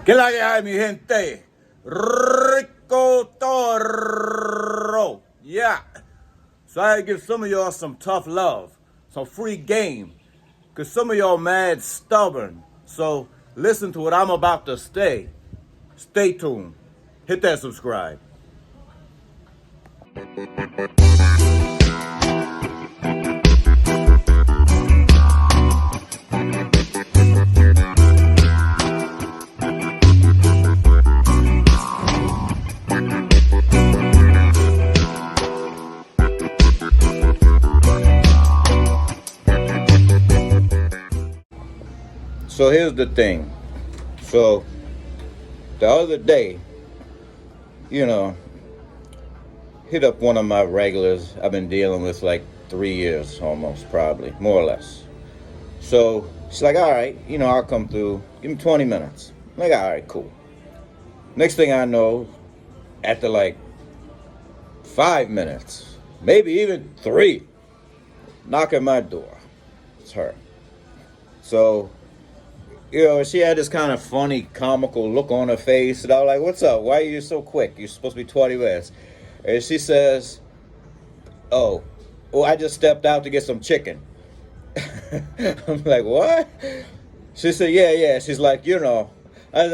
¿Qué es la que hay, mi gente? Rico.toro. Yeah. So I give some of y'all some tough love, some free game. Because some of y'all mad stubborn. So listen to what I'm about to say. Stay tuned. Hit that subscribe. So here's the thing. So the other day, hit up one of my regulars I've been dealing with like 3 years almost, probably, more or less. So she's like, all right, I'll come through. Give me 20 minutes. I'm like, all right, cool. Next thing I know, after like 5 minutes, maybe even 3, knock at my door. It's her. So she had this kind of funny, comical look on her face. And I was like, what's up? Why are you so quick? You're supposed to be 20 minutes. And she says, oh, well, I just stepped out to get some chicken. I'm like, what? She said, yeah. She's like, I said,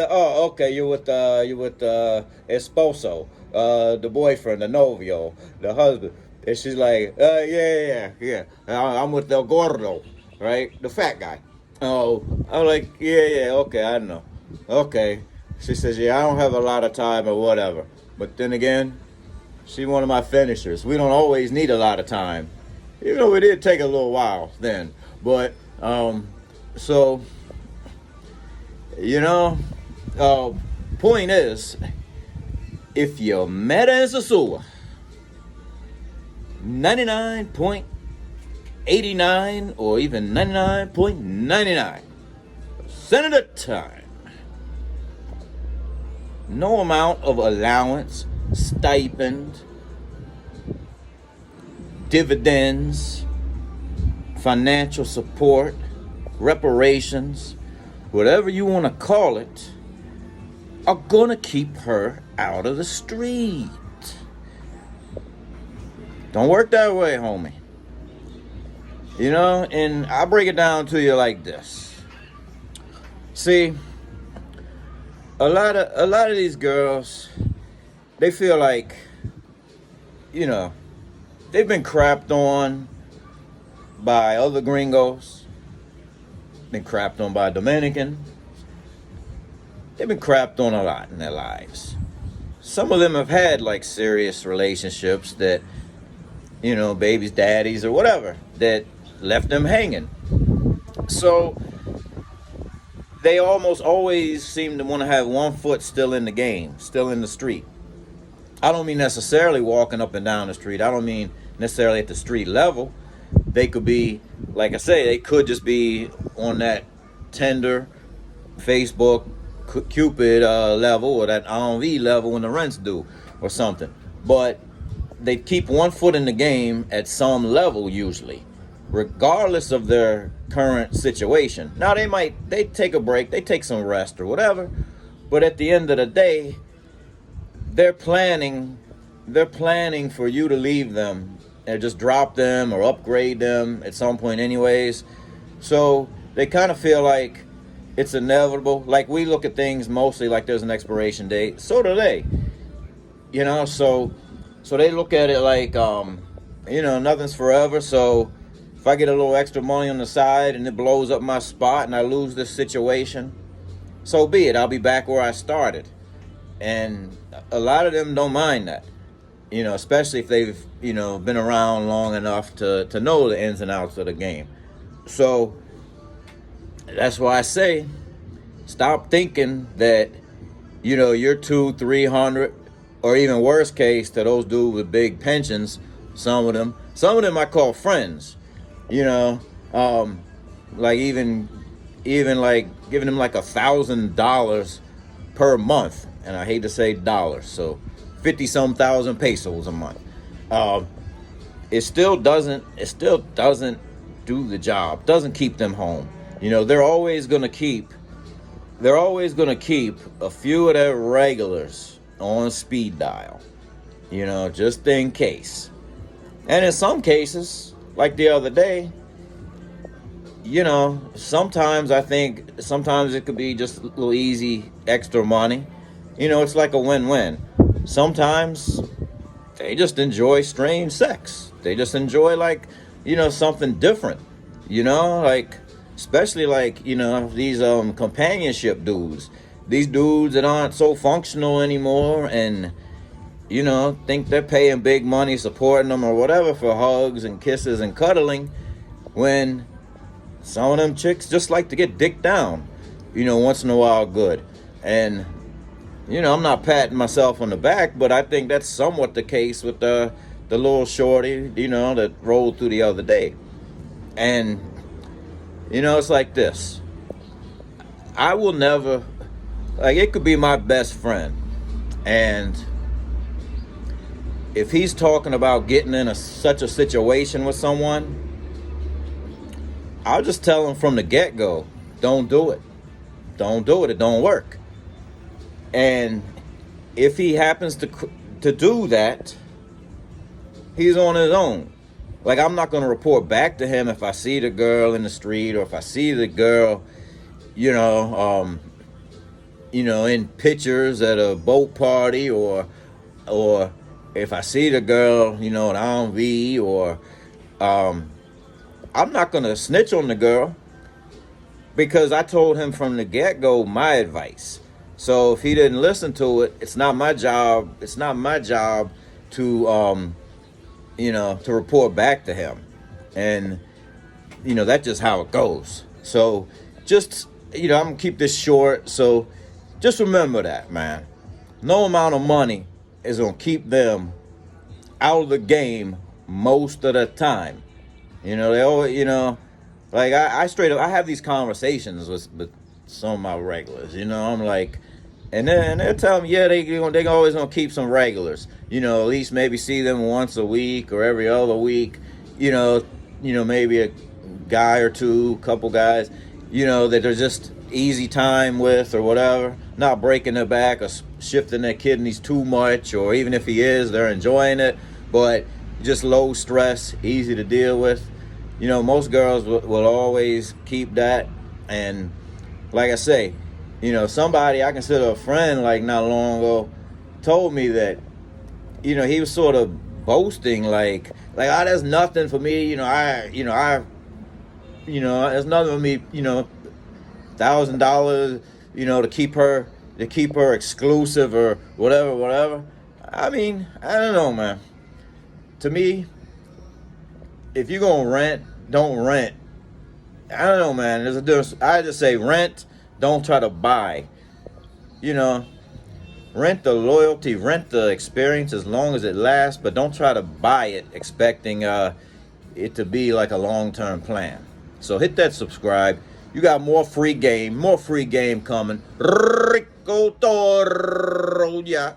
oh, okay, you're with esposo, the boyfriend, the novio, the husband. And she's like, yeah. I'm with the gordo, right? The fat guy. Oh, I'm like, yeah, okay, I know. Okay. She says, yeah, I don't have a lot of time or whatever. But then again, she's one of my finishers. We don't always need a lot of time. Even though it did take a little while then. But, point is, if you met her in Sosua, 99.89 or even 99.99% of the time, no amount of allowance, stipend, dividends, financial support, reparations, whatever you want to call it, are gonna keep her out of the street. Don't work that way, homie. And I'll break it down to you like this. See, a lot of these girls, they feel like, they've been crapped on by other gringos, been crapped on by Dominican. They've been crapped on a lot in their lives. Some of them have had like serious relationships that, babies, daddies, or whatever, that left them hanging. So they almost always seem to want to have one foot still in the game, still in the street. I don't mean necessarily walking up and down the street. I don't mean necessarily at the street level. They could be, like I say, they could just be on that Tinder, Facebook, Cupid level, or that RV level when the rent's due or something. But they keep one foot in the game at some level usually, regardless of their current situation. Now they take a break, they take some rest or whatever, but at the end of the day, they're planning for you to leave them and just drop them or upgrade them at some point anyways. So they kind of feel like it's inevitable. Like we look at things mostly like there's an expiration date. So do they. So they look at it like, nothing's forever. So if I get a little extra money on the side and it blows up my spot and I lose this situation, so be it. I'll be back where I started. And a lot of them don't mind that, especially if they've, been around long enough to know the ins and outs of the game. So that's why I say, stop thinking that, you're 200-300, or even worse case to those dudes with big pensions. Some of them I call friends, like even like giving them like $1,000 per month. And I hate to say dollars, so 50-some thousand pesos a month. It still doesn't do the job, doesn't keep them home. They're always going to keep they're always going to keep a few of their regulars on speed dial, just in case. And in some cases, like the other day, sometimes it could be just a little easy extra money. It's like a win-win. Sometimes they just enjoy strange sex. They just enjoy something different, like, especially like, these companionship dudes. These dudes that aren't so functional anymore and, think they're paying big money supporting them or whatever for hugs and kisses and cuddling, when some of them chicks just like to get dicked down, once in a while good. And, I'm not patting myself on the back, but I think that's somewhat the case with the little shorty, that rolled through the other day. And, it's like this. I will never, it could be my best friend. And if he's talking about getting in such a situation with someone, I'll just tell him from the get-go, don't do it. Don't do it. It don't work. And if he happens to do that, he's on his own. Like, I'm not going to report back to him if I see the girl in the street, or if I see the girl, in pictures at a boat party, or if I see the girl, at RV, or I'm not going to snitch on the girl, because I told him from the get-go my advice. So if he didn't listen to it, it's not my job. It's not my job to, to report back to him. And, that's just how it goes. So just, I'm going to keep this short. So just remember that, man. No amount of money is going to keep them out of the game most of the time. They always, like I straight up, I have these conversations with some of my regulars, I'm like, and they're telling me, yeah, they always gonna keep some regulars, at least maybe see them once a week or every other week, maybe a guy or two, couple guys, that they're just easy time with or whatever, not breaking their back or shifting their kidneys too much, or even if he is, they're enjoying it, but just low stress, easy to deal with. Most girls will always keep that. And like I say, somebody I consider a friend, like not long ago, told me that, he was sort of boasting, like, there's nothing for me, there's nothing for me, $1,000, to keep her exclusive or whatever. I mean, I don't know, man. To me, if you're gonna rent, don't rent. I don't know, man. There's a difference. I just say rent. Don't try to buy. Rent the loyalty, rent the experience as long as it lasts, but don't try to buy it expecting it to be like a long-term plan. So hit that subscribe. You got more free game coming. Rico.toro, yeah.